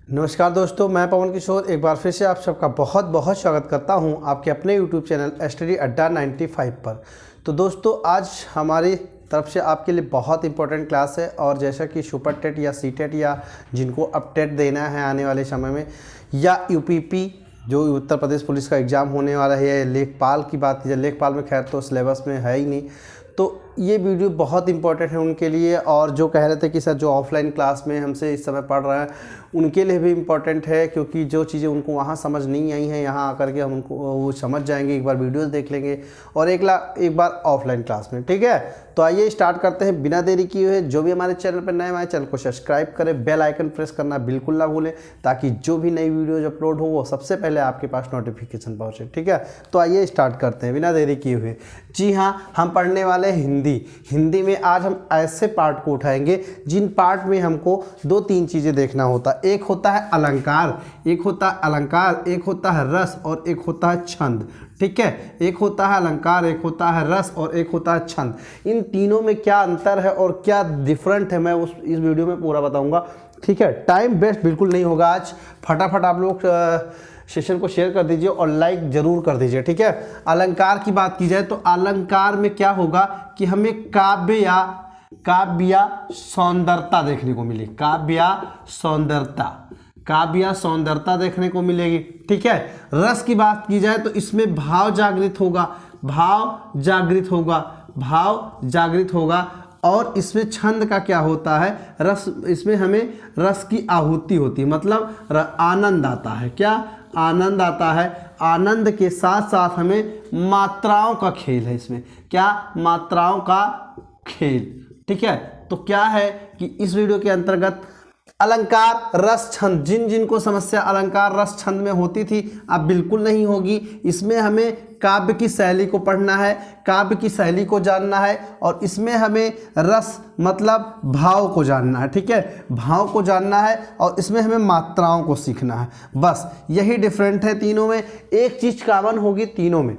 नमस्कार दोस्तों, मैं पवन किशोर एक बार फिर से आप सबका बहुत बहुत स्वागत करता हूं आपके अपने यूट्यूब चैनल स्टडी अड्डा 95 पर। तो दोस्तों, आज हमारी तरफ से आपके लिए बहुत इंपॉर्टेंट क्लास है और जैसा कि सुपर टेट या सी टेट या जिनको अब टेट देना है आने वाले समय में, या यूपीपी जो उत्तर प्रदेश पुलिस का एग्ज़ाम होने वाला है, या लेखपाल की बात की जाए, लेखपाल में खैर तो सिलेबस में है ही नहीं, तो ये वीडियो बहुत इंपॉर्टेंट है उनके लिए। और जो कह रहे थे कि सर जो ऑफलाइन क्लास में हमसे इस समय पढ़ रहे हैं उनके लिए भी इम्पॉर्टेंट है, क्योंकि जो चीज़ें उनको वहाँ समझ नहीं आई हैं यहाँ आकर के हम उनको वो समझ जाएंगे, एक बार वीडियोस देख लेंगे और एक बार ऑफलाइन क्लास में। ठीक है, तो आइए स्टार्ट करते हैं बिना देरी किए हुए। जो भी हमारे चैनल पर नए आए चैनल को सब्सक्राइब करें, बेल आइकन प्रेस करना बिल्कुल ना भूलें, ताकि जो भी नई वीडियोज अपलोड हो वो सबसे पहले आपके पास नोटिफिकेशन पहुँचे। ठीक है, तो आइए स्टार्ट करते हैं बिना देरी किए हुए। जी हाँ, हम पढ़ने वाले हिंदी में आज हम ऐसे पार्ट को उठाएंगे जिन पार्ट में हमको दो तीन चीज़ें देखना होता है। एक होता है अलंकार, एक होता है रस और एक होता है छंद। ठीक है, एक होता है अलंकार, एक होता है रस और एक होता है छंद। इन तीनों में क्या अंतर है और क्या डिफरेंट है मैं इस वीडियो में पूरा बताऊंगा। ठीक है, टाइम वेस्ट बिल्कुल नहीं होगा आज। फटाफट आप लोग सेशन को शेयर कर दीजिए और लाइक जरूर कर दीजिए। ठीक है, अलंकार की बात की जाए तो अलंकार में क्या होगा कि हमें काव्य सौंदर्यता देखने को मिली, काव्य सौंदर्यता देखने को मिलेगी। ठीक है, रस की बात की जाए तो इसमें भाव जागृत होगा और इसमें छंद का क्या होता है, रस, इसमें हमें रस की आहुति होती है, मतलब आनंद आता है। क्या आनंद आता है? आनंद के साथ साथ हमें मात्राओं का खेल है इसमें। क्या? मात्राओं का खेल। ठीक है, तो क्या है कि इस वीडियो के अंतर्गत अलंकार रस छंद, जिनको समस्या अलंकार रस छंद में होती थी अब बिल्कुल नहीं होगी। इसमें हमें काव्य की शैली को पढ़ना है, काव्य की शैली को जानना है और इसमें हमें रस मतलब भाव को जानना है। ठीक है, भाव को जानना है और इसमें हमें मात्राओं को सीखना है। बस यही डिफरेंट है तीनों में। एक चीज कॉमन होगी तीनों में,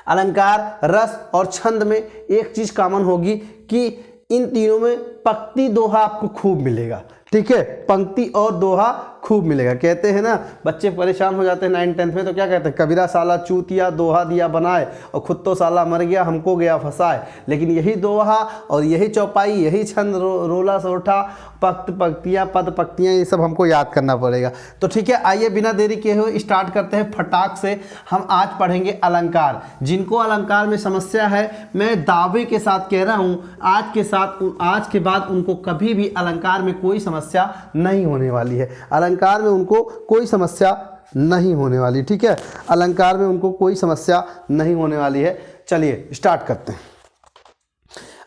अलंकार रस और छंद में एक चीज कॉमन होगी कि इन तीनों में पंक्ति दोहा आपको खूब मिलेगा। ठीक है, पंक्ति और दोहा खूब मिलेगा। कहते हैं ना, बच्चे परेशान हो जाते हैं 9th-10th में, तो क्या कहते हैं, कबीरा साला चूतिया दोहा दिया बनाए और खुद तो साला मर गया हमको गया फंसाए। लेकिन यही दोहा और यही चौपाई, यही छंद, रोला सोठा, पंक्तियाँ, पद पंक्तियाँ, ये सब हमको याद करना पड़ेगा। तो ठीक है, आइए बिना देरी किए हुए स्टार्ट करते हैं फटाक से। हम आज पढ़ेंगे अलंकार। जिनको अलंकार में समस्या है, मैं दावे के साथ कह रहा हूँ आज के बाद उनको कभी भी अलंकार में कोई समस्या नहीं होने वाली है। अलंकार में उनको कोई समस्या नहीं होने वाली। ठीक है, अलंकार में उनको कोई समस्या नहीं होने वाली है। चलिए स्टार्ट करते हैं।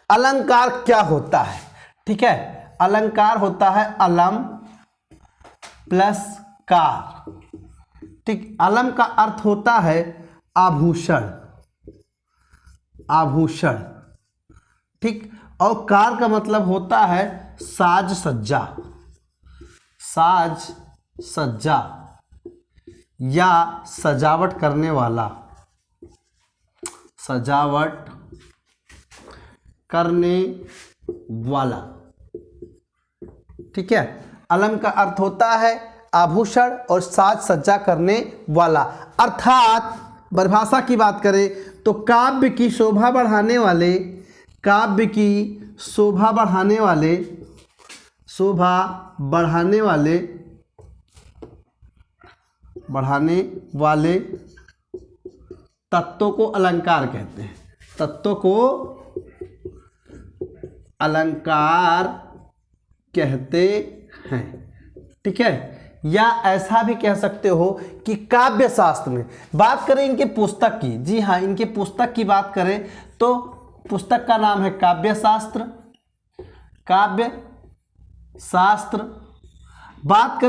अलंकार क्या होता है? ठीक है, अलंकार होता है अलम प्लस कार। ठीक, अलम का अर्थ होता है आभूषण। ठीक, और कार का मतलब होता है साज सज्जा या सजावट करने वाला, ठीक है, अलम का अर्थ होता है आभूषण और साज सज्जा करने वाला। अर्थात परिभाषा की बात करें तो काव्य की शोभा बढ़ाने वाले तत्वों को अलंकार कहते हैं। तत्वों को अलंकार कहते हैं। ठीक है, या ऐसा भी कह सकते हो कि काव्य शास्त्र में बात करें इनके पुस्तक की, जी हाँ, इनके पुस्तक की बात करें तो पुस्तक का नाम है काव्य शास्त्र। बात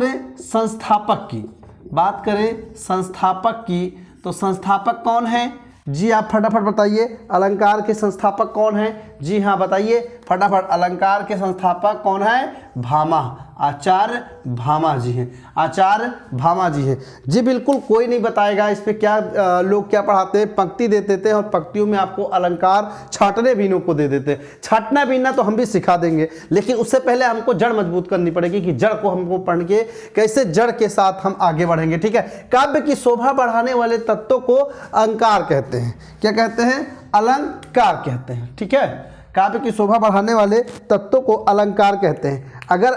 करें संस्थापक की तो संस्थापक कौन है? जी आप फटाफट बताइए, अलंकार के संस्थापक कौन है? जी हाँ बताइए फटाफट, अलंकार के संस्थापक कौन है? भामा, आचार्य भामा जी हैं, आचार्य भामा जी हैं। जी बिल्कुल, कोई नहीं बताएगा इस पे क्या लोग क्या पढ़ाते हैं, पंक्ति दे देते हैं और पंक्तियों में आपको अलंकार छाटने बीनों को दे देते हैं। छाटना बीनना तो हम भी सिखा देंगे, लेकिन उससे पहले हमको जड़ मजबूत करनी पड़ेगी कि जड़ को हमको पढ़ के कैसे जड़ के साथ हम आगे बढ़ेंगे। ठीक है, काव्य की शोभा बढ़ाने वाले तत्वों को अलंकार कहते हैं। क्या कहते हैं? अलंकार कहते हैं। ठीक है, काव्य की शोभा बढ़ाने वाले तत्वों को अलंकार कहते हैं। अगर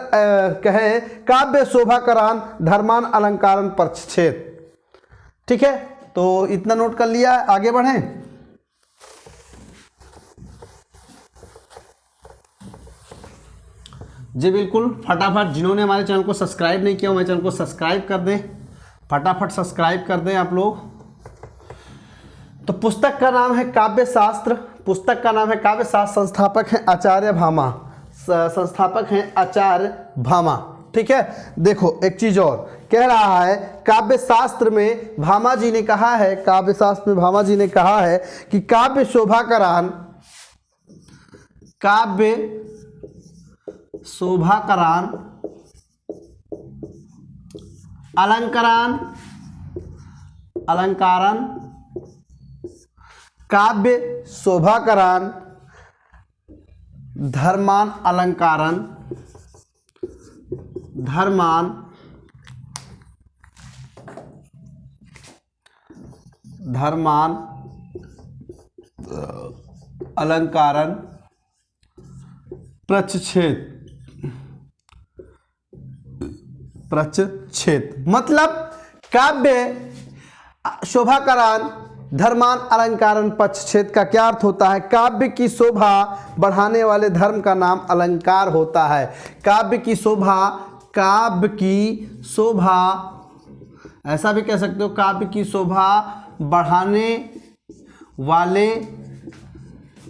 कहे काव्य शोभा करान धर्मान अलंकारन परच्छेद। ठीक है, तो इतना नोट कर लिया, आगे बढ़ें। जी बिल्कुल, फटाफट जिन्होंने हमारे चैनल को सब्सक्राइब नहीं किया हमारे चैनल को सब्सक्राइब कर दें, फटाफट सब्सक्राइब कर दें आप लोग। तो पुस्तक का नाम है काव्य शास्त्र, पुस्तक का नाम है काव्य शास्त्र, संस्थापक हैं आचार्य भामा, संस्थापक हैं आचार्य भामा। ठीक है, देखो एक चीज और कह रहा है, काव्य शास्त्र में भामा जी ने कहा है, काव्य शास्त्र में भामा जी ने कहा है कि काव्य शोभा करान, काव्य शोभा करान अलंकारान, अलंकारन, काव्य शोभा करान धर्मान अलंकारन, धर्मान धर्मान अलंकारन प्रच्छेद, प्रच्छेद मतलब काव्य शोभा करान धर्मान अलंकारन पक्षछेद का क्या अर्थ होता है? काव्य की शोभा बढ़ाने वाले धर्म का नाम अलंकार होता है। काव्य की शोभा, काव्य की शोभा, ऐसा भी कह सकते हो, काव्य की शोभा बढ़ाने वाले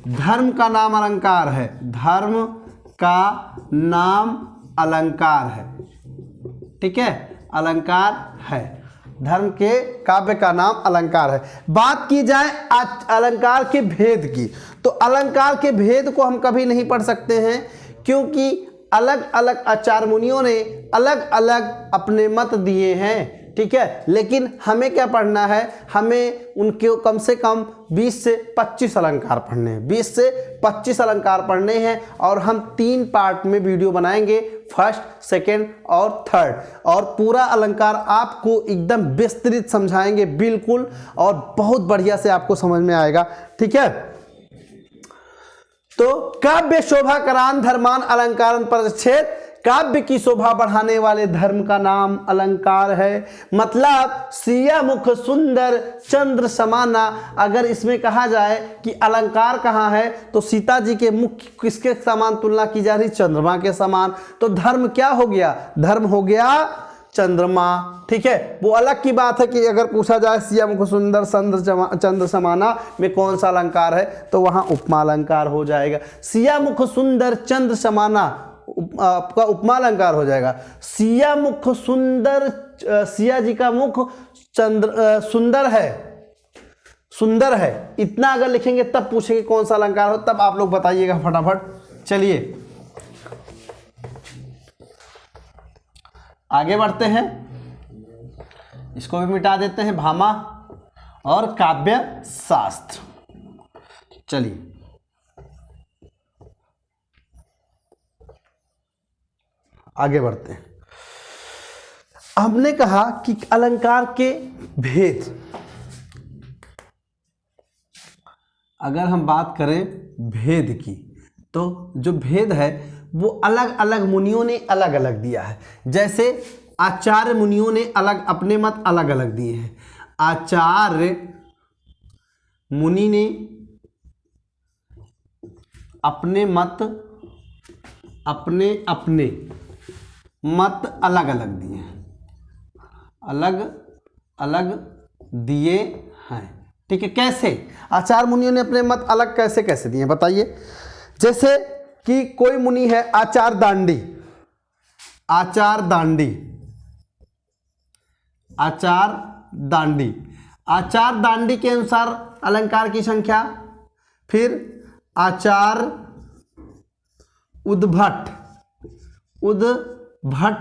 धर्म का नाम अलंकार है, धर्म का नाम अलंकार है। ठीक है, अलंकार है, धर्म के काव्य का नाम अलंकार है। बात की जाए अलंकार के भेद की, तो अलंकार के भेद को हम कभी नहीं पढ़ सकते हैं, क्योंकि अलग अलग आचार्य मुनियों ने अलग अलग अपने मत दिए हैं। ठीक है, लेकिन हमें क्या पढ़ना है? हमें उनके कम से कम 20 से 25 अलंकार पढ़ने हैं, 20 से 25 अलंकार पढ़ने हैं, और हम 3 पार्ट में वीडियो बनाएंगे, फर्स्ट, सेकंड और थर्ड, और पूरा अलंकार आपको एकदम विस्तृत समझाएंगे बिल्कुल, और बहुत बढ़िया से आपको समझ में आएगा। ठीक है, तो काव्य शोभा करान धर्मान अलंकारन परच्छेद, काव्य की शोभा बढ़ाने वाले धर्म का नाम अलंकार है। मतलब सिया मुख सुंदर चंद्र समाना, अगर इसमें कहा जाए कि अलंकार कहाँ है, तो सीता जी के मुख किसके समान तुलना की जा रही? चंद्रमा के समान। तो धर्म क्या हो गया? धर्म हो गया चंद्रमा। ठीक है, वो अलग की बात है कि अगर पूछा जाए सिया मुख सुंदर चंद्र समाना में कौन सा अलंकार है, तो वहां उपमा अलंकार हो जाएगा। सिया मुख सुंदर चंद्र समाना आपका उपमा अलंकार हो जाएगा। सिया मुख सुंदर, सिया जी का मुख चंद्र सुंदर है, सुंदर है, इतना अगर लिखेंगे तब पूछेंगे कौन सा अलंकार हो, तब आप लोग बताइएगा फटाफट। चलिए आगे बढ़ते हैं, इसको भी मिटा देते हैं, भामा और काव्य शास्त्र। चलिए आगे बढ़ते हैं। हमने कहा कि अलंकार के भेद, अगर हम बात करें भेद की, तो जो भेद है वो अलग अलग मुनियों ने अलग अलग दिया है। जैसे आचार्य मुनियों ने अलग अपने मत अलग अलग दिए हैं। आचार्य मुनि ने अपने मत, अपने अपने मत अलग अलग दिए हैं, अलग अलग दिए हैं। ठीक है, कैसे आचार्य मुनियों ने अपने मत अलग कैसे कैसे दिए बताइए। जैसे कि कोई मुनि है आचार दांडी, आचार दांडी, आचार दांडी, आचार दांडी के अनुसार अलंकार की संख्या, फिर आचार उद्भट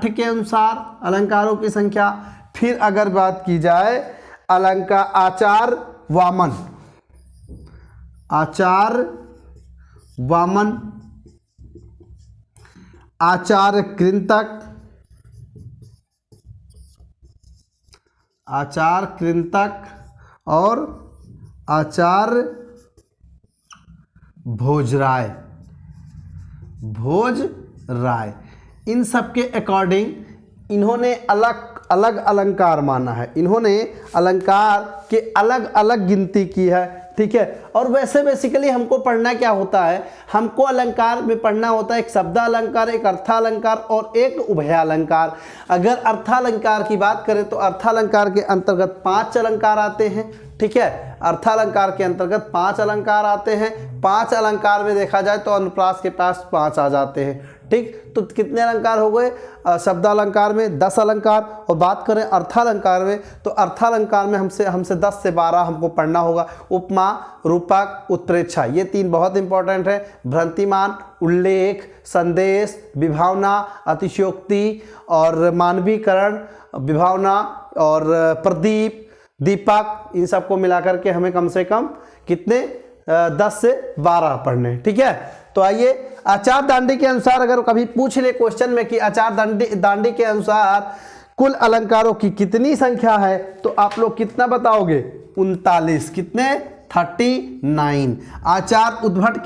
के अनुसार अलंकारों की संख्या, फिर अगर बात की जाए अलंकार आचार वामन, आचार कृंतक और आचार भोजराय, इन सब के अकॉर्डिंग इन्होंने अलग अलग अलंकार माना है, इन्होंने अलंकार के अलग अलग गिनती की है, ठीक है। और वैसे बेसिकली हमको पढ़ना क्या होता है, हमको अलंकार में पढ़ना होता है एक शब्दालंकार, एक अर्थालंकार और एक उभयालंकार। अगर अर्थालंकार की बात करें तो अर्थालंकार के अंतर्गत 5 अलंकार आते हैं, ठीक है। अर्थालंकार के अंतर्गत 5 अलंकार आते हैं। 5 अलंकार में देखा जाए तो अनुप्रास के पास 5 आ जाते हैं, ठीक। तो कितने अलंकार हो गए, शब्दालंकार में 10 अलंकार, और बात करें अर्थालंकार में तो अर्थालंकार में हमसे 10 से 12 हमको पढ़ना होगा। उपमा, रूपक, उत्प्रेक्षा, ये 3 बहुत इंपॉर्टेंट है। भ्रांतिमान, उल्लेख, संदेश, विभावना, अतिशयोक्ति और मानवीकरण, विभावना और प्रदीप, दीपक, इन सबको मिलाकर के हमें कम से कम कितने 10 से 12 पढ़ने, ठीक है। तो आइए आचार दांडी के अनुसार अगर कभी पूछ ले क्वेश्चन में कि आचार दांडी के अनुसार कुल अलंकारों की कितनी संख्या है, तो आप लोग कितना बताओगे, 39, कितने 39। आचार उद्भट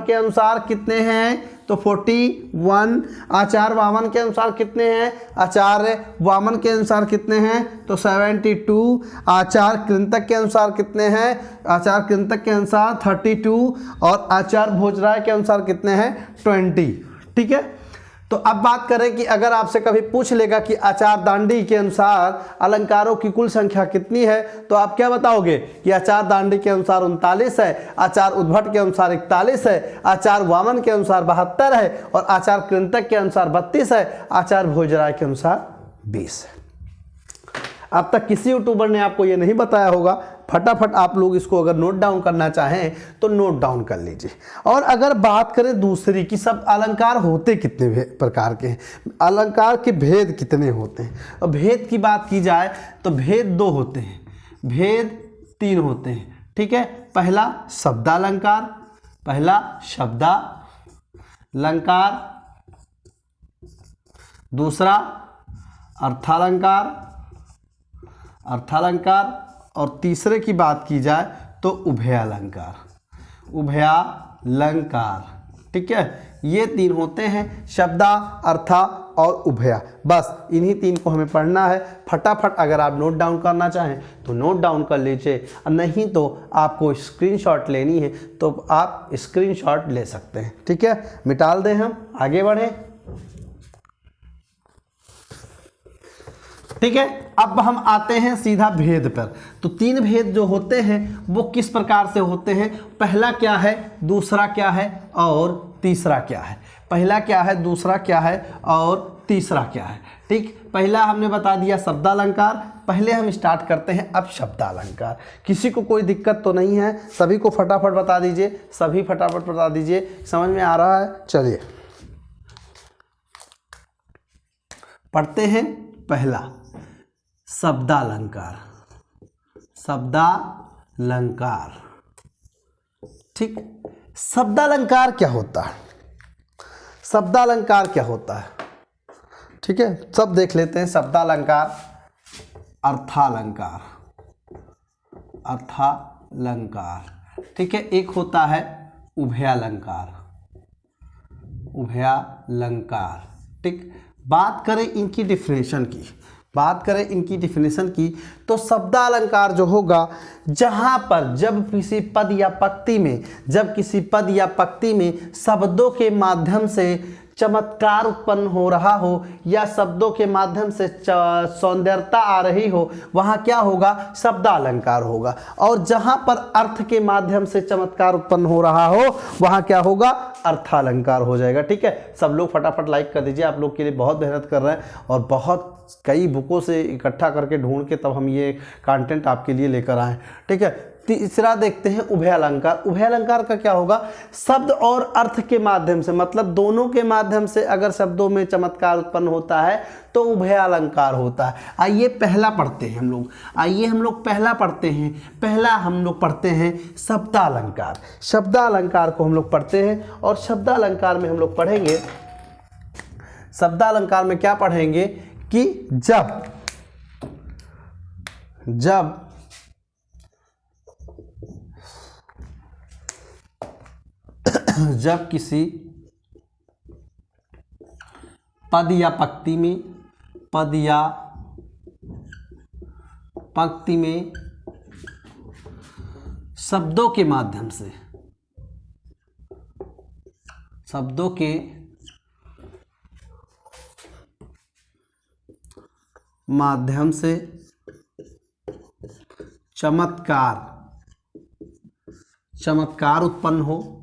के अनुसार कितने हैं, तो 41। आचार वामन के अनुसार कितने हैं, आचार्य वामन के अनुसार कितने हैं, तो 72। आचार कृंतक के अनुसार कितने हैं, आचार कृंतक के अनुसार 32 और आचार भोजराय के अनुसार कितने हैं, 20, ठीक है। तो अब बात करें कि अगर आपसे कभी पूछ लेगा कि आचार दांडी के अनुसार अलंकारों की कुल संख्या कितनी है, तो आप क्या बताओगे कि आचार दांडी के अनुसार 39 है, आचार उद्भट के अनुसार 41 है, आचार वामन के अनुसार 72 है और आचार कृंतक के अनुसार 32 है, आचार भोजराय के अनुसार 20 है। अब तक किसी यूट्यूबर ने आपको ये नहीं बताया होगा, फटाफट आप लोग इसको अगर नोट डाउन करना चाहें तो नोट डाउन कर लीजिए। और अगर बात करें दूसरी कि सब अलंकार होते कितने प्रकार के हैं, अलंकार के भेद कितने होते हैं, और भेद की बात की जाए तो भेद 2 होते हैं, भेद 3 होते हैं, ठीक है। पहला शब्दालंकार, दूसरा अर्थालंकार और तीसरे की बात की जाए तो उभयालंकार, ठीक है। ये 3 होते हैं, शब्दा, अर्था और उभया। बस इन्हीं 3 को हमें पढ़ना है। फटाफट अगर आप नोट डाउन करना चाहें तो नोट डाउन कर लीजिए, नहीं तो आपको स्क्रीनशॉट लेनी है तो आप स्क्रीनशॉट ले सकते हैं, ठीक है। मिटाल दें, हम आगे बढ़ें, ठीक है। अब हम आते हैं सीधा भेद पर। तो 3 भेद जो होते हैं वो किस प्रकार से होते हैं, पहला क्या है, दूसरा क्या है और तीसरा क्या है। पहला क्या है, दूसरा क्या है और तीसरा क्या है, ठीक। पहला हमने बता दिया शब्दालंकार, पहले हम स्टार्ट करते हैं अब शब्दालंकार। किसी को कोई दिक्कत तो नहीं है, सभी को फटाफट बता दीजिए, सभी फटाफट बता दीजिए, समझ में आ रहा है। चलिए पढ़ते हैं। पहला शब्दालंकार, ठीक। शब्दालंकार क्या होता है, ठीक है, सब देख लेते हैं। शब्दालंकार, अर्थालंकार, ठीक है। एक होता है उभयालंकार, ठीक। बात करें इनकी डिफिनेशन की, तो शब्दालंकार जो होगा, जहां पर जब किसी पद या पंक्ति में शब्दों के माध्यम से चमत्कार उत्पन्न हो रहा हो या शब्दों के माध्यम से सौंदर्यता आ रही हो, वहाँ क्या होगा, शब्दालंकार होगा। और जहाँ पर अर्थ के माध्यम से चमत्कार उत्पन्न हो रहा हो, वहाँ क्या होगा, अर्थालंकार हो जाएगा। ठीक है, सब लोग फटाफट लाइक कर दीजिए, आप लोग के लिए बहुत मेहनत कर रहे हैं और बहुत कई बुकों से इकट्ठा करके ढूंढ के तब हम ये कंटेंट आपके लिए लेकर आए। ठीक है, तीसरा देखते हैं उभय अलंकार। उभय अलंकार का क्या होगा, शब्द और अर्थ के माध्यम से, मतलब दोनों के माध्यम से अगर शब्दों में चमत्कार उत्पन्न होता है तो उभय अलंकार होता है। आइए पहला पढ़ते हैं हम लोग, पहला पढ़ते हैं। पहला हम लोग पढ़ते हैं शब्दालंकार। शब्दालंकार को हम लोग पढ़ते हैं और शब्दालंकार में हम लोग पढ़ेंगे, शब्दालंकार में क्या पढ़ेंगे कि जब किसी पद या पंक्ति में शब्दों के माध्यम से चमत्कार उत्पन्न हो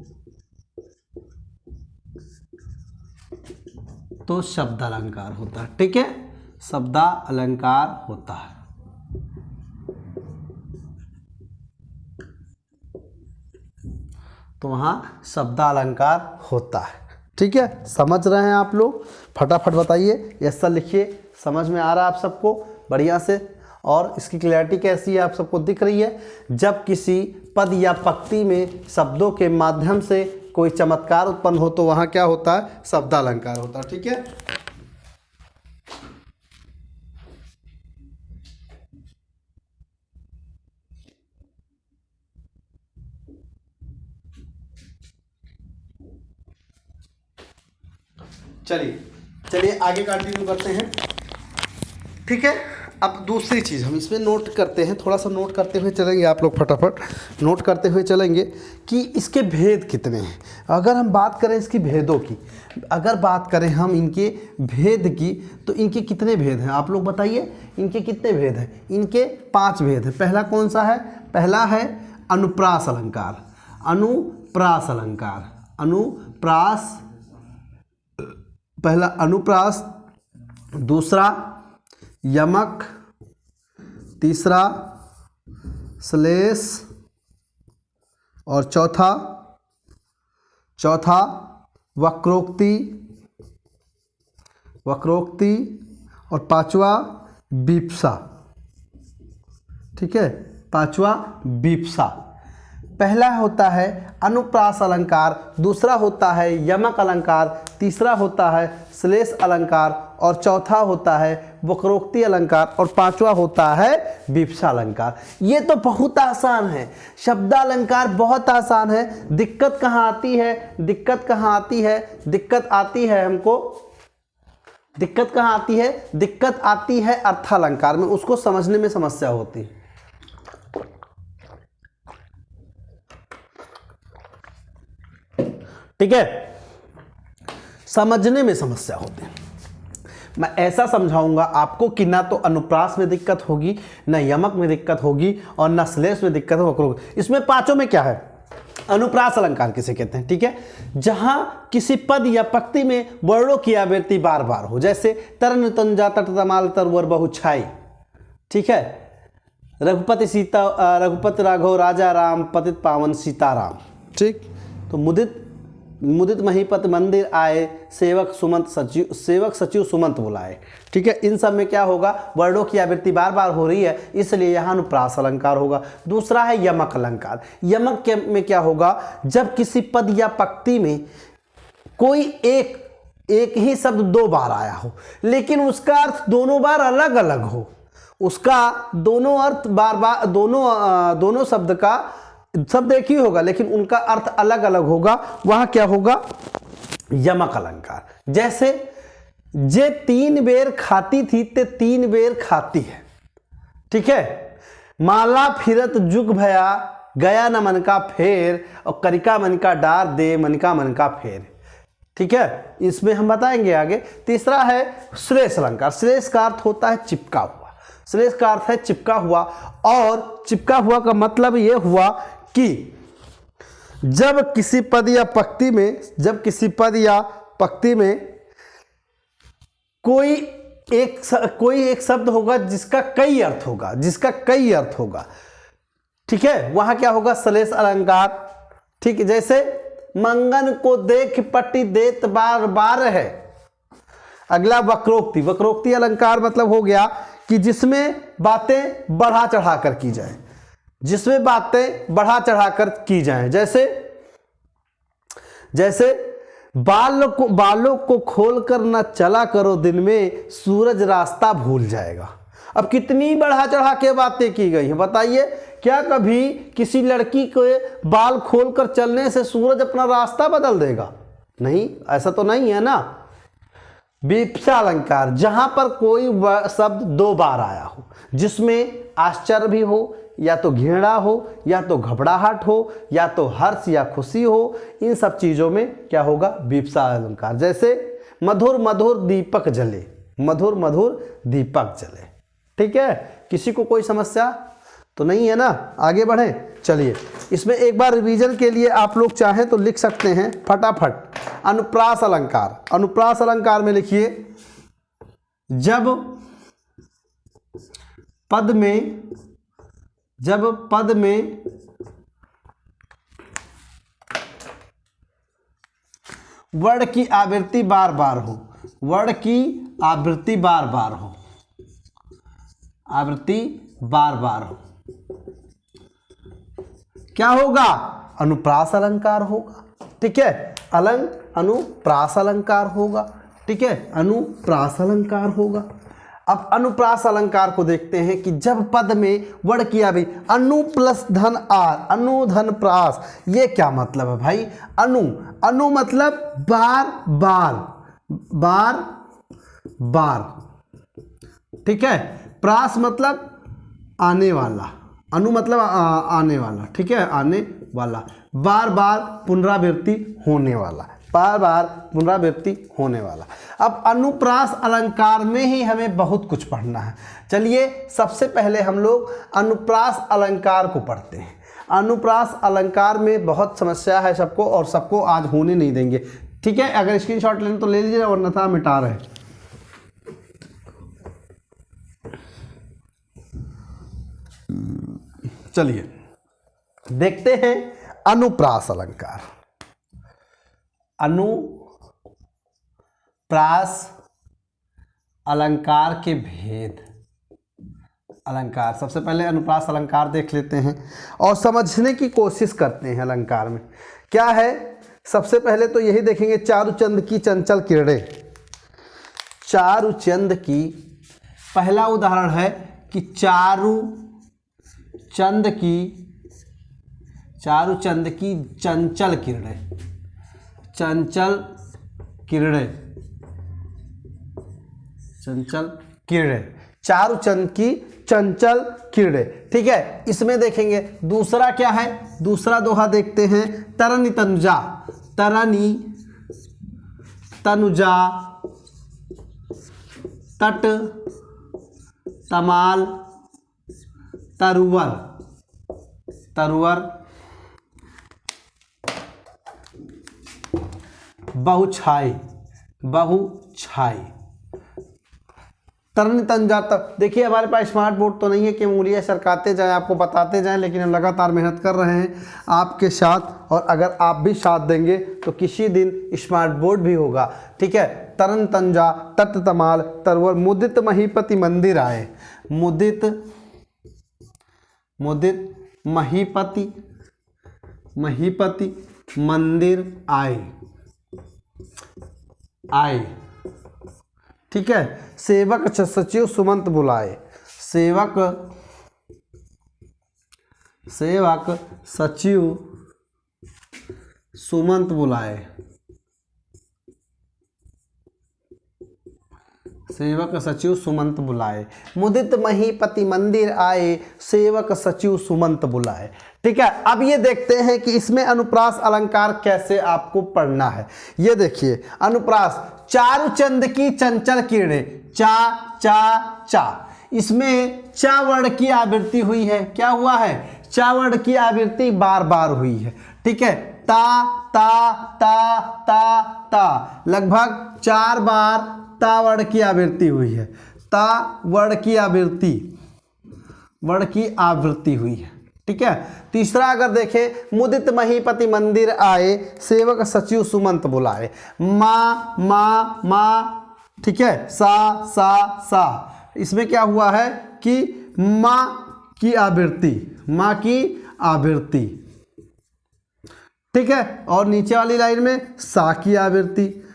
तो शब्दालंकार होता है। ठीक है, शब्दालंकार होता है। तो वहाँ शब्दालंकार होता है। ठीक है, समझ रहे हैं आप लोग, फटाफट बताइए, ऐसा लिखिए, समझ में आ रहा है आप सबको बढ़िया से, और इसकी क्लैरिटी कैसी है आप सबको दिख रही है। जब किसी पद या पंक्ति में शब्दों के माध्यम से कोई चमत्कार उत्पन्न हो तो वहाँ क्या होता है, शब्दालंकार होता है। ठीक है, चलिए आगे कंटिन्यू करते हैं। ठीक है, अब दूसरी चीज़ हम इसमें नोट करते हैं, थोड़ा सा नोट करते हुए चलेंगे, आप लोग फटाफट नोट करते हुए चलेंगे कि इसके भेद कितने हैं। अगर हम बात करें इसकी भेदों की, अगर बात करें हम इनके भेद की, तो इनके कितने भेद हैं आप लोग बताइए, इनके कितने भेद हैं। इनके 5 भेद हैं। पहला कौन सा है, पहला है अनुप्रास अलंकार। पहला अनुप्रास, दूसरा यमक, तीसरा श्लेष और चौथा वक्रोक्ति और पांचवा विप्सा। ठीक है, पांचवा विप्सा। पहला होता है अनुप्रास अलंकार, दूसरा होता है यमक अलंकार, तीसरा होता है श्लेष अलंकार और चौथा होता है वक्रोक्ति अलंकार और पांचवा होता है विप्सा अलंकार। ये तो बहुत आसान है, शब्दालंकार बहुत आसान है। दिक्कत कहाँ आती है, दिक्कत आती है अर्थालंकार में, उसको समझने में समस्या होती है। ठीक है, समझने में समस्या होती है। मैं ऐसा समझाऊंगा आपको कि ना तो अनुप्रास में दिक्कत होगी, ना यमक में दिक्कत होगी और ना श्लेष में दिक्कत होगी। इसमें पांचों में क्या है, अनुप्रास अलंकार किसे कहते हैं। ठीक है, जहां किसी पद या पंक्ति में वर्णों की आवृत्ति बार बार हो, जैसे तरन तंजा तट तमाल तरवर बहुछाई। ठीक है, रघुपति राघव राजा राम पतित पावन सीताराम। ठीक, तो मुदित महीपत मंदिर आए, सेवक सचिव सुमंत बुलाए। ठीक है, इन सब में क्या होगा, वर्णों की आवृत्ति बार बार हो रही है, इसलिए यहाँ अनुप्रास अलंकार होगा। दूसरा है यमक अलंकार। यमक में क्या होगा, जब किसी पद या पंक्ति में कोई एक ही शब्द 2 बार आया हो, लेकिन उसका अर्थ दोनों बार अलग अलग हो, उसका दोनों अर्थ बार दोनों शब्द का शब्द एक ही होगा लेकिन उनका अर्थ अलग अलग होगा, वहां क्या होगा, यमक अलंकार। जैसे जे 3 बेर खाती थी ते 3 बेर खाती है। ठीक है, माला फिरत जुग भया गया न मन का फेर और करिका मन का डार दे मन का फेर। ठीक है, इसमें हम बताएंगे आगे। तीसरा है श्लेष अलंकार। श्लेष का अर्थ होता है चिपका हुआ, श्लेष का अर्थ है चिपका हुआ, और चिपका हुआ का मतलब ये हुआ कि जब किसी पद या पंक्ति में, जब किसी पद या पंक्ति में कोई एक शब्द होगा जिसका कई अर्थ होगा, जिसका कई अर्थ होगा, ठीक है, वहां क्या होगा, श्लेष अलंकार। ठीक है, जैसे मंगन को देख पट्टी देत बार बार है। अगला वक्रोक्ति। वक्रोक्ति अलंकार मतलब हो गया कि जिसमें बातें बढ़ा चढ़ा कर की जाए, जिसमें बातें बढ़ा चढ़ा कर की जाए। जैसे बालों को खोल कर न चला करो दिन में, सूरज रास्ता भूल जाएगा। अब कितनी बढ़ा चढ़ा के बातें की गई हैं, बताइए। क्या कभी किसी लड़की के बाल खोलकर चलने से सूरज अपना रास्ता बदल देगा? नहीं, ऐसा तो नहीं है ना। विपक्षा अलंकार, जहां पर कोई शब्द दो बार आया हो, जिसमें आश्चर्य भी हो, या तो घृणा हो, या तो घबराहट हो, या तो हर्ष या खुशी हो, इन सब चीजों में क्या होगा, विपक्षा अलंकार। जैसे मधुर मधुर दीपक जले, मधुर मधुर दीपक जले। ठीक है, किसी को कोई समस्या तो नहीं है ना? आगे बढ़े, चलिए। इसमें एक बार रिवीजन के लिए आप लोग चाहें तो लिख सकते हैं फटाफट। अनुप्रास अलंकार। अनुप्रास अलंकार में लिखिए, जब पद में वर्ण की आवृत्ति बार बार हो, वर्ण की आवृत्ति बार बार हो, आवृत्ति बार बार हो, क्या होगा, अनुप्रास अलंकार होगा। ठीक है, अनुप्रास अलंकार होगा। ठीक है, अनुप्रास अलंकार होगा। अब अनुप्रास अलंकार को देखते हैं कि जब पद में वर्ण किया भी, अनु प्लस धन आर, अनु धन प्रास, ये क्या मतलब है भाई? अनु मतलब बार बार, बार बार। ठीक है, प्रास मतलब आने वाला, अनु मतलब आने वाला। ठीक है, आने वाला, बार बार पुनरावृत्ति होने वाला, बार बार पुनरावृत्ति होने वाला। अब अनुप्रास अलंकार में ही हमें बहुत कुछ पढ़ना है। चलिए, सबसे पहले हम लोग अनुप्रास अलंकार को पढ़ते हैं। अनुप्रास अलंकार में बहुत समस्या है सबको, और सबको आज होने नहीं देंगे। ठीक है, अगर स्क्रीनशॉट लेना तो ले लीजिए, वरना मिटा रहे। चलिए देखते हैं अनुप्रास अलंकार। अनुप्रास अलंकार के भेद। अलंकार, सबसे पहले अनुप्रास अलंकार देख लेते हैं और समझने की कोशिश करते हैं। अलंकार में क्या है, सबसे पहले तो यही देखेंगे, चारुचंद की चंचल किरणें। चारुचंद की, पहला उदाहरण है कि चारुचंद की चंचल किरणें, चंचल किरणें, चंचल किरणें, चारुचंद की चंचल किरणें। ठीक है, इसमें देखेंगे दूसरा क्या है, दूसरा दोहा देखते हैं, तरनी तनुजा, तरनी तनुजा, तट तमाल तरुवर, तरुवर, बहुछाई, बहुछाई, तरनी तंजा। तक देखिए, हमारे पास स्मार्ट बोर्ड तो नहीं है कि उंगलियां सरकाते जाएं, आपको बताते जाएं, लेकिन हम लगातार मेहनत कर रहे हैं आपके साथ, और अगर आप भी साथ देंगे तो किसी दिन स्मार्ट बोर्ड भी होगा। ठीक है, तरन तंजा, तट तमाल तरवर, मुदित महीपति मंदिर आए, मुदित महीपति मंदिर आए। ठीक है, सेवक सचिव सुमंत बुलाए, सेवक सचिव सुमंत बुलाए, सेवक सचिव सुमंत बुलाए, मुदित महीपति मंदिर आए, सेवक सचिव सुमंत बुलाए। ठीक है, अब ये देखते हैं कि इसमें अनुप्रास अलंकार कैसे आपको पढ़ना है। ये देखिए अनुप्रास, चारुचंद की चंचल किरणें, चा चा चा, इसमें चा वर्ण की आवृत्ति हुई है। क्या हुआ है? चा वर्ण की आवृत्ति बार बार हुई है। ठीक है, ता ता ता ता ता, लगभग 4 बार ता वर्ण की आवृत्ति हुई है। ता वर्ण की आवृत्ति हुई है। ठीक है, तीसरा अगर देखें, मुदित महीपति मंदिर आए, सेवक सचिव सुमंत बुलाए, मा मा मा, ठीक है, सा सा सा, इसमें क्या हुआ है कि माँ की आवृत्ति। ठीक है, और नीचे वाली लाइन में सा की आवृत्ति,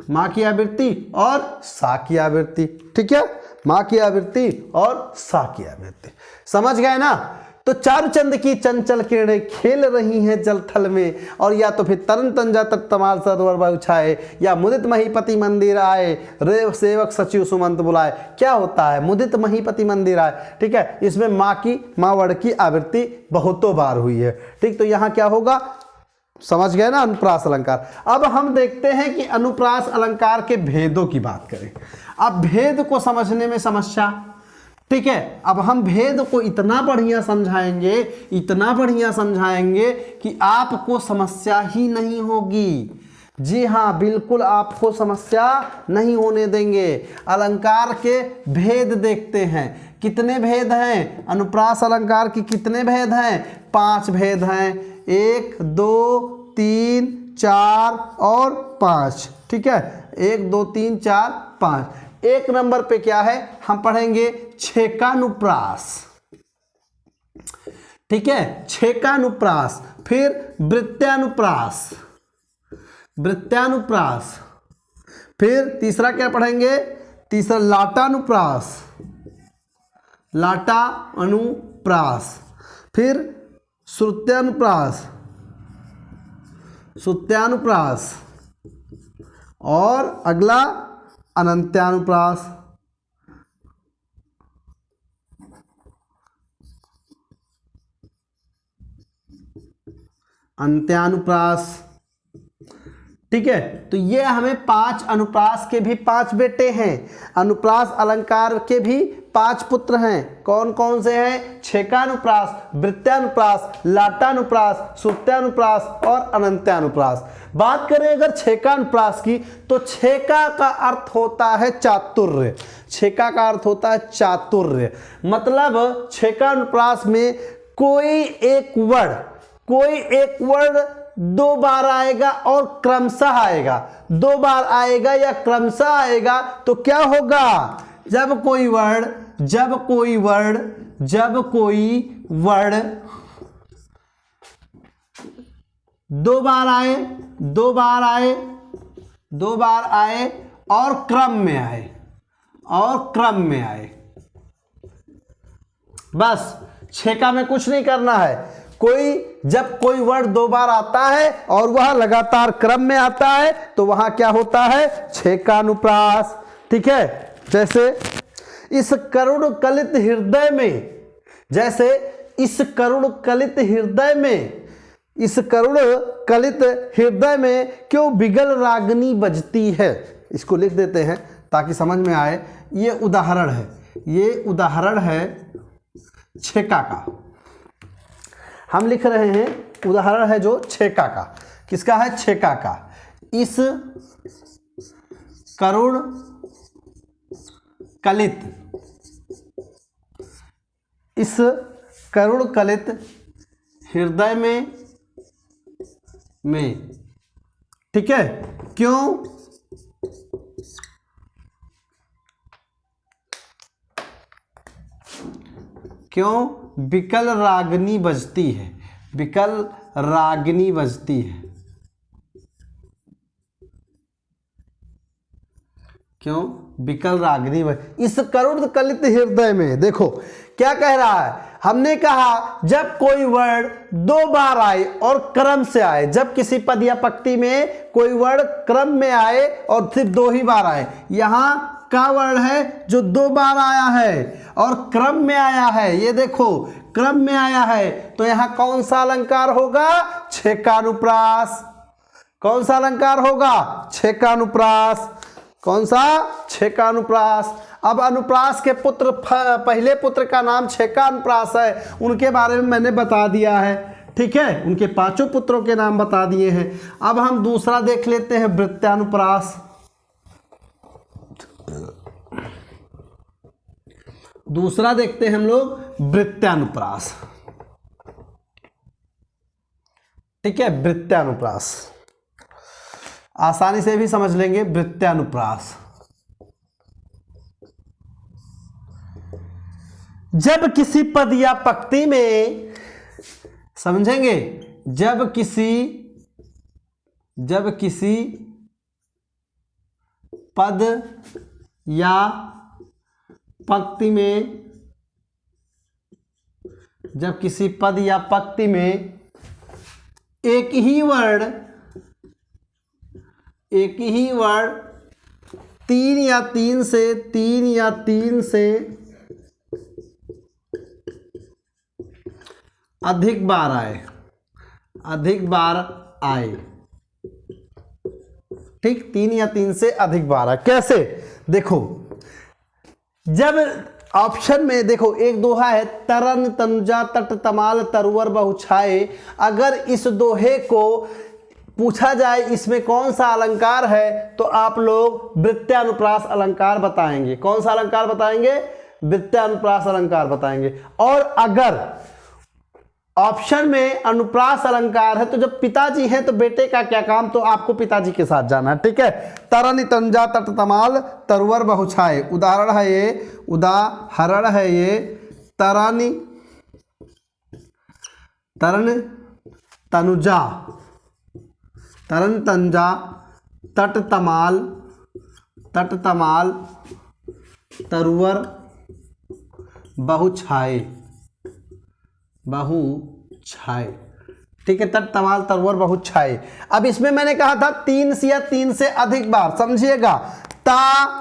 माँ की आवृत्ति और सा की आवृत्ति। ठीक है, माँ की आवृत्ति और सा की आवृत्ति। समझ गए ना? तो चारुचंद की चंचल किरणें खेल रही हैं जल थल में, और या तो फिर तरन तंजा तक तमाल सरोवर में उछाए, या मुदित महीपति मंदिर आए, रे सेवक सचिव सुमंत बुलाए। क्या होता है? मुदित महीपति मंदिर आए। ठीक है, इसमें माँ वर्ण की आवृत्ति बहुतों बार हुई है। ठीक, तो यहाँ क्या होगा? समझ गए ना अनुप्रास अलंकार। अब हम देखते हैं कि अनुप्रास अलंकार के भेदों की बात करें। अब भेद को समझने में समस्या। ठीक है, अब हम भेद को इतना बढ़िया समझाएंगे कि आपको समस्या ही नहीं होगी। जी हाँ, बिल्कुल आपको समस्या नहीं होने देंगे। अलंकार के भेद देखते हैं। कितने भेद हैं? अनुप्रास अलंकार की कितने भेद हैं? 5 भेद हैं। 1 2 3 4 और 5। ठीक है, 1 2 3 4 5। 1 नंबर पे क्या है? हम पढ़ेंगे छेकानुप्रास। ठीक है, छेकानुप्रास। फिर वृत्यानुप्रास। फिर तीसरा क्या पढ़ेंगे? तीसरा लाटानुप्रास। फिर श्रुत्यानुप्रास और अगला अनंत्यानुप्रास। अंत्यानुप्रास। ठीक है, तो ये हमें 5 अनुप्रास के भी 5 बेटे हैं। अनुप्रास अलंकार के भी 5 पुत्र हैं। कौन कौन से हैं? छेकानुप्रास, वृत्यानुप्रास, लाटानुप्रास, श्रुत्यानुप्रास और अनंत्यानुप्रास। बात करें अगर छेकानुप्रास की, तो छेका का अर्थ होता है चातुर्य। मतलब छेकानुप्रास में कोई एक वर्ण 2 बार आएगा और क्रमशः आएगा। 2 बार आएगा या क्रमशः आएगा तो क्या होगा? जब कोई वर्ण 2 बार आए और क्रम में आए, बस छेका में कुछ नहीं करना है। जब कोई वर्ण 2 बार आता है और वह लगातार क्रम में आता है तो वहां क्या होता है? छेकानुप्रास। ठीक है, जैसे इस करुण कलित हृदय में क्यों बिगल रागनी बजती है। इसको लिख देते हैं ताकि समझ में आए। ये उदाहरण है छेका का। हम लिख रहे हैं, उदाहरण है जो छेका का। किसका है? छेका का। इस करुण कलित हृदय में ठीक है, क्यों बिकल रागनी बजती है। क्यों? विकल रागिनी इस करुण कलित हृदय में। देखो क्या कह रहा है, हमने कहा जब कोई वर्ड दो बार आए और क्रम से आए, जब किसी पद या पंक्ति में कोई वर्ड क्रम में आए और सिर्फ दो ही बार आए, यहां का वर्ड है जो दो बार आया है और क्रम में आया है, ये देखो क्रम में आया है, तो यहां कौन सा अलंकार होगा? छेकानुप्रास। कौन सा अलंकार होगा? छेकानुप्रास। कौन सा? छेकानुप्रास। अब अनुप्रास के पुत्र पहले पुत्र का नाम छेकानुप्रास है, उनके बारे में मैंने बता दिया है, ठीक है, उनके पांचों पुत्रों के नाम बता दिए हैं। अब हम दूसरा देख लेते हैं, वृत्यानुप्रास। दूसरा देखते हैं हम लोग वृत्यानुप्रास, ठीक है, वृत्यानुप्रास आसानी से भी समझ लेंगे। वृत्यानुप्रास, जब किसी पद या पंक्ति में, समझेंगे, जब किसी पद या पंक्ति में, जब किसी पद या पंक्ति में एक ही वर्ड तीन या तीन से अधिक बार आए, ठीक, तीन या तीन से अधिक बार आए। कैसे? देखो, जब ऑप्शन में देखो एक दोहा है, तरन तनुजा तट तमाल तरुवर बहुछाए, अगर इस दोहे को पूछा जाए इसमें कौन सा अलंकार है, तो आप लोग वृत्यानुप्रास अलंकार बताएंगे। कौन सा अलंकार बताएंगे? वृत्यानुप्रास अलंकार बताएंगे। और अगर ऑप्शन में अनुप्रास अलंकार है, तो जब पिताजी हैं तो बेटे का क्या काम, तो आपको पिताजी के साथ जाना है, ठीक है। तरन तंजा तट तमाल तरुवर बहुछाए, उदाहरण है ये तरन तनुजा तरन तंजा तट तमाल तरुवर बहुछाए, ठीक है, तट तमाल तरुवर बहुछाए। अब इसमें मैंने कहा था तीन से या तीन से अधिक बार, समझिएगा, ता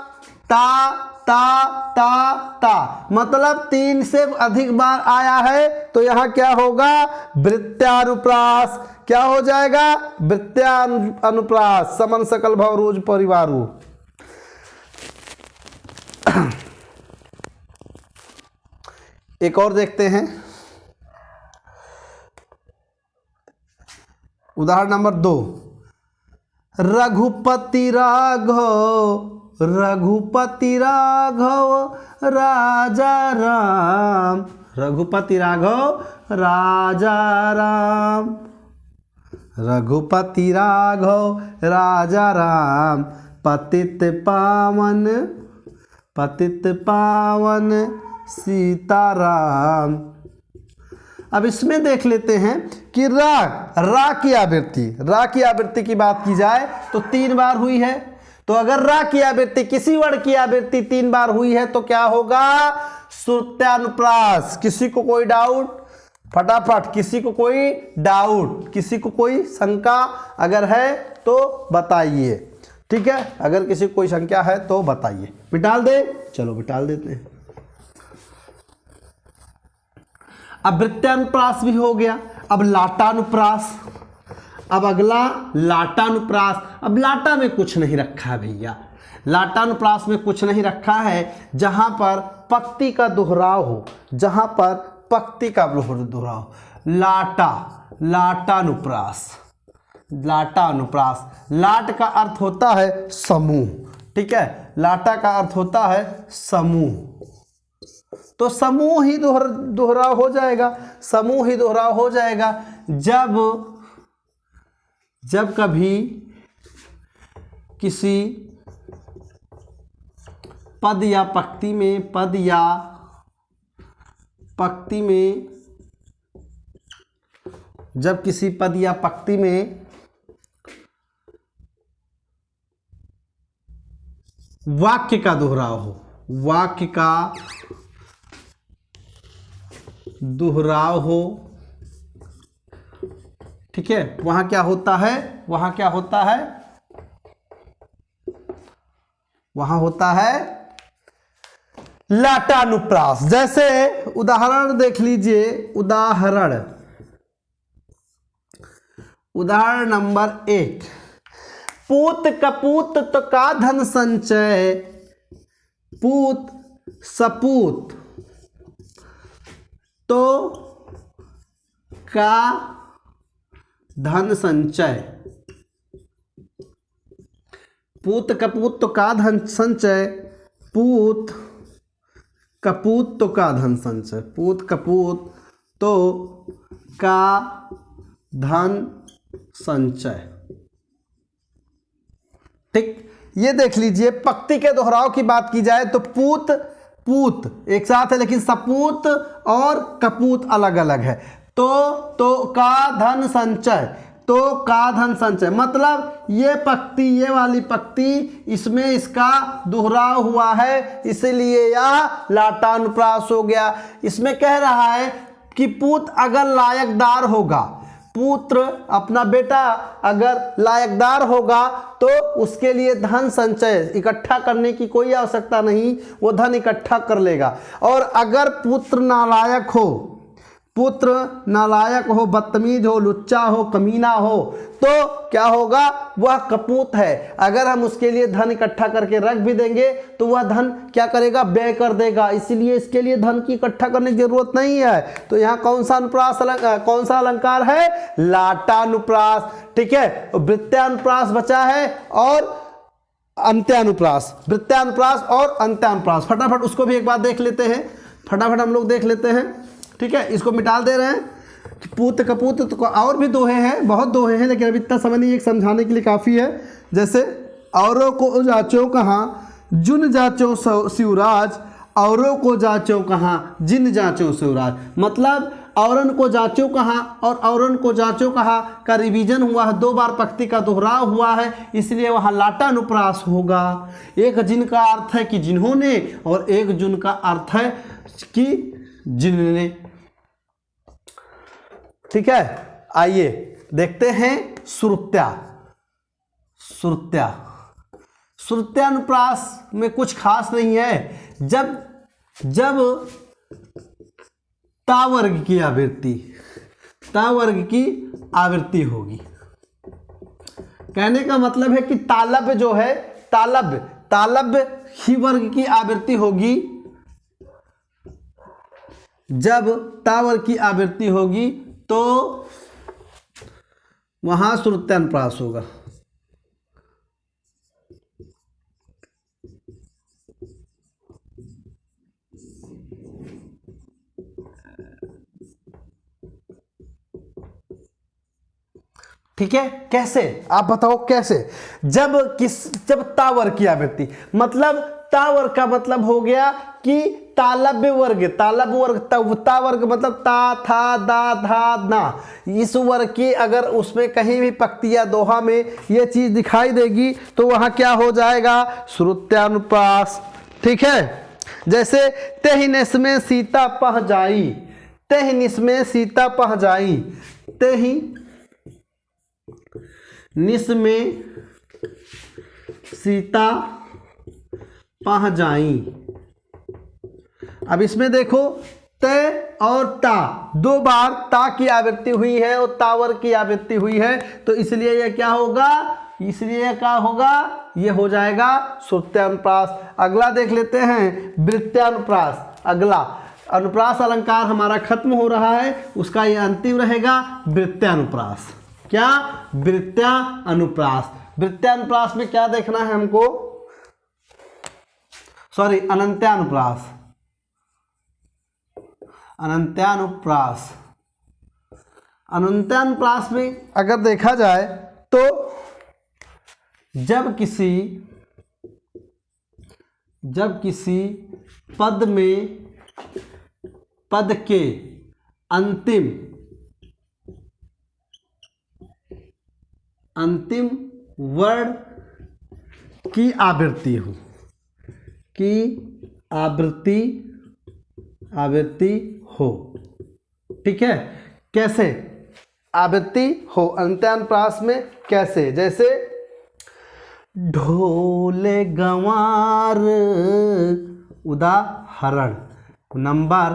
मतलब तीन से अधिक बार आया है, तो यहां क्या होगा? वृत्यानुप्रास। क्या हो जाएगा? वृत्यानुप्रास। समन सकल भव रोज परिवारु। एक और देखते हैं, उदाहरण नंबर 2, रघुपति राघव राजा राम, रघुपति राघव राजा राम, रघुपति राघव राजा राम, पतित पावन सीताराम। अब इसमें देख लेते हैं कि रा की आवृत्ति की बात की जाए तो 3 बार हुई है। तो अगर रा की आवृत्ति, किसी वर्ड की आवृत्ति 3 बार हुई है, तो क्या होगा? श्रुत्यानुप्रास। किसी को कोई डाउट? फटाफट, किसी को कोई डाउट, किसी को कोई शंका अगर है तो बताइए, ठीक है, अगर किसी को कोई शंका है तो बताइए। मिटाल दे, चलो मिटाल देते हैं। अब वृत्यानुप्रास भी हो गया, अब लाटानुप्रास। अब अगला लाटानुप्रास। अब लाटा में कुछ नहीं रखा है भैया, लाटानुप्रास में कुछ नहीं रखा है। जहां पर पंक्ति का दोहराव हो, जहां पर पंक्ति का दोहराव, लाटानुप्रास। लाट का अर्थ होता है समूह, ठीक है, लाटा का अर्थ होता है समूह। तो समूह ही दोहराव हो जाएगा, जब कभी किसी पद या पंक्ति में जब किसी पद या पंक्ति में वाक्य का दोहराव हो, वाक्य का दोहराव हो, ठीक है, वहां क्या होता है, वहां क्या होता है, वहां होता है लाटानुप्रास। जैसे उदाहरण देख लीजिए, उदाहरण नंबर 1, पूत कपूत तो का धन संचय, पूत सपूत तो का धन संचय, पूत कपूत तो का धन संचय, पूत कपूत तो का धन संचय, पूत कपूत तो का धन संचय। ठीक, ये देख लीजिए, पंक्ति के दोहराव की बात की जाए तो पूत पूत एक साथ है, लेकिन सपूत और कपूत अलग अलग है। तो का धन संचय, तो का धन संचय, मतलब ये पंक्ति, ये वाली पंक्ति, इसमें इसका दोहराव हुआ है, इसलिए यह लाटानुप्रास हो गया। इसमें कह रहा है कि पुत्र अगर लायकदार होगा, पुत्र अपना बेटा अगर लायकदार होगा तो उसके लिए धन संचय इकट्ठा करने की कोई आवश्यकता नहीं, वो धन इकट्ठा कर लेगा। और अगर पुत्र नालायक हो, पुत्र नालायक हो, बदतमीज हो, लुच्चा हो, कमीना हो, तो क्या होगा, वह कपूत है। अगर हम उसके लिए धन इकट्ठा करके रख भी देंगे तो वह धन क्या करेगा, व्यय कर देगा, इसीलिए इसके लिए धन की इकट्ठा करने की जरूरत नहीं है। तो यहाँ कौन सा अनुप्रास, कौन सा अलंकार है, लाटानुप्रास। ठीक है, वृत्यानुप्रास बचा है और अंत्यानुप्रास, वृत्यानुप्रास और अंत्यानुप्रास। फटाफट उसको भी एक बार देख लेते हैं, फटाफट हम लोग देख लेते हैं। ठीक है, इसको मिटा दे रहे हैं। पूत कपूत तो और भी दोहे हैं, बहुत दोहे हैं, लेकिन अभी इतना समय नहीं, एक समझाने के लिए काफ़ी है। जैसे औरों को जाचो कहाँ, जुन जाचो शिवराज, औरों को जाचो कहाँ, जिन जाचो शिवराज। मतलब औरन को जाचो कहाँ और औरन को जाचो कहाँ का रिवीजन हुआ है, 2 बार पंक्ति का दोहराव हुआ है, इसलिए वहाँ लाटानुप्रास होगा। एक जिन का अर्थ है कि जिन्होंने, और एक जुन का अर्थ है कि जिनने। ठीक है, आइए देखते हैं श्रुत्या। श्रुत्या, श्रुत्यानुप्रास में कुछ खास नहीं है। जब तावर्ग की आवृत्ति, तावर्ग की आवृत्ति होगी, कहने का मतलब है कि तालब जो है, तालब ही वर्ग की आवृत्ति होगी। जब तावर्ग की आवृत्ति होगी तो वहां श्रुत्यानुप्रास होगा। ठीक है, कैसे, आप बताओ कैसे। जब तावर की आवृत्ति, मतलब तावर का मतलब हो गया कि तालव्य वर्ग, तावर्ग मतलब ता, था, दा, धा, ना, इस वर्ग की अगर उसमें कहीं भी पंक्ति या दोहा में ये चीज दिखाई देगी तो वहां क्या हो जाएगा, श्रुत्यानुप्रास। ठीक है, जैसे तेहि निस में सीता पह जाई, तेहि निस में सीता पह जाई, तेहि निस में सीता पह जाई। अब इसमें देखो, ते और ता, 2 बार ता की आवृत्ति हुई है और तावर की आवृत्ति हुई है, तो इसलिए यह क्या होगा, इसलिए क्या होगा, ये हो जाएगा श्रुत्यानुप्रास। अगला देख लेते हैं, वृत्यानुप्रास। अगला अनुप्रास अलंकार हमारा खत्म हो रहा है, उसका ये अंतिम रहेगा वृत्यानुप्रास। क्या, वृत्यानुप्रास। वृत्यानुप्रास में क्या देखना है हमको, सॉरी, अनंत्यानुप्रास। अनंत्यानुप्रास, अनंत्यानुप्रास में अगर देखा जाए तो जब किसी पद में, पद के अंतिम वर्ण की आवृत्ति हो, की आवृत्ति हो। ठीक है, कैसे आवृत्ति हो अंत्यानुप्रास में, कैसे, जैसे ढोल गंवार, उदाहरण नंबर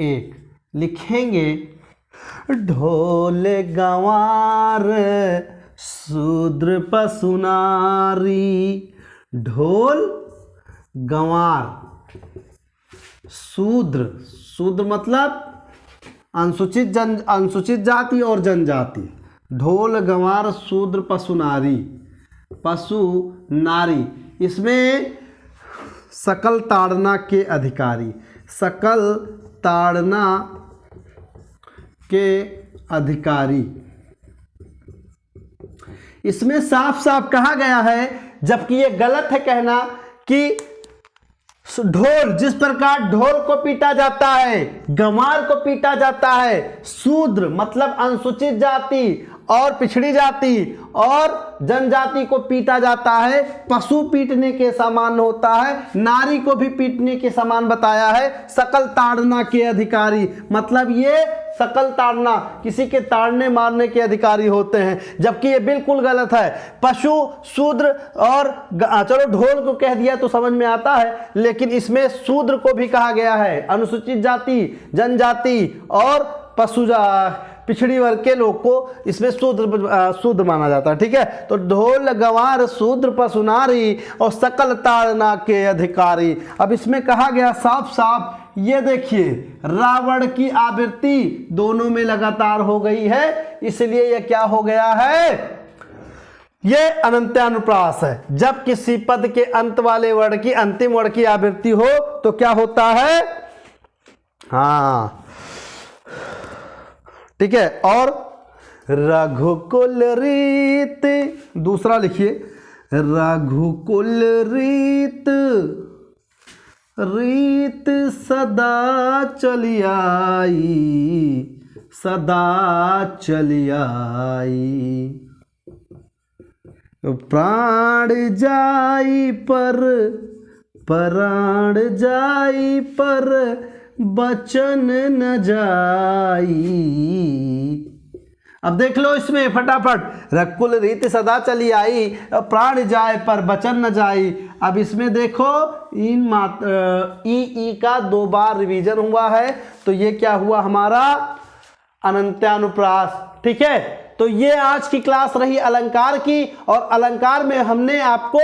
1 लिखेंगे, ढोल गंवार शूद्र पशु नारी। ढोल गंवार शूद्र मतलब अनुसूचित जाति और जनजाति। ढोल गंवार शूद्र पशु नारी, इसमें सकल ताड़ना के अधिकारी, सकल ताड़ना के अधिकारी। इसमें साफ साफ कहा गया है, जबकि ये गलत है कहना कि ढोल, जिस प्रकार ढोल को पीटा जाता है, गंवार को पीटा जाता है, शूद्र मतलब अनुसूचित जाति और पिछड़ी जाति और जनजाति को पीटा जाता है, पशु पीटने के समान होता है, नारी को भी पीटने के समान बताया है। सकल ताड़ना के अधिकारी मतलब ये सकल ताड़ना, किसी के ताड़ने मारने के अधिकारी होते हैं, जबकि ये बिल्कुल गलत है। पशु, शूद्र और चलो ढोल को कह दिया तो समझ में आता है, लेकिन इसमें शूद्र को भी कहा गया है, अनुसूचित जाति, जनजाति और पिछड़ी वर्ग के लोग को इसमें शूद्र माना जाता है। ठीक है, तो ढोल गंवार शूद्र पशु नारी और सकल ताड़ना के अधिकारी। अब इसमें कहा गया साफ साफ, ये देखिए रावण की आवृत्ति दोनों में लगातार हो गई है, इसलिए यह क्या हो गया है, ये अनंत्यानुप्रास है। जब किसी पद के अंत वाले वर्ण की अंतिम वर्ण की आवृत्ति हो तो क्या होता है, हाँ ठीक है। और रघुकुल रीत, दूसरा लिखिए, रघुकुल रीत सदा चली आई, प्राण जाई पर बचन न जाई। अब देख लो इसमें फटाफट, रघुकुल रीत सदा चली आई, प्राण जाए पर बचन न जाई। अब इसमें देखो इन ई का 2 बार रिवीजन हुआ है, तो ये क्या हुआ हमारा अनंत्यानुप्रास। ठीक है, तो ये आज की क्लास रही अलंकार की, और अलंकार में हमने आपको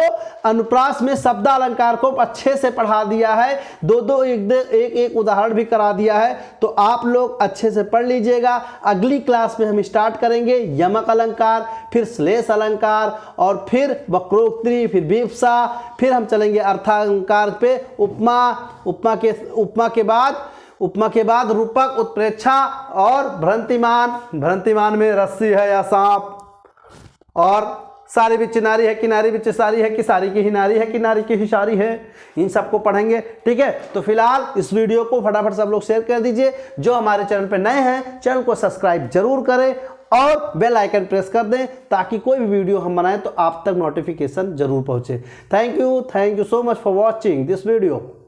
अनुप्रास में शब्द अलंकार को अच्छे से पढ़ा दिया है, एक उदाहरण भी करा दिया है, तो आप लोग अच्छे से पढ़ लीजिएगा। अगली क्लास में हम स्टार्ट करेंगे यमक अलंकार, फिर श्लेष अलंकार, और फिर वक्रोक्ति, फिर विवक्षा, फिर हम चलेंगे अर्थालंकार पे, उपमा के बाद रूपक, उत्प्रेक्षा और भ्रांतिमान में रस्सी है या सांप, और सारी बिच नारी है कि नारी बिच सारी है कि सारी की ही नारी है कि नारी की ही सारी है, इन सबको पढ़ेंगे। ठीक है, तो फिलहाल इस वीडियो को फटाफट सब लोग शेयर कर दीजिए। जो हमारे चैनल पर नए हैं, चैनल को सब्सक्राइब जरूर करें और बेल आइकन प्रेस कर दें, ताकि कोई भी वीडियो हम बनाएं तो आप तक नोटिफिकेशन जरूर पहुंचे। Thank you so much for watching this video.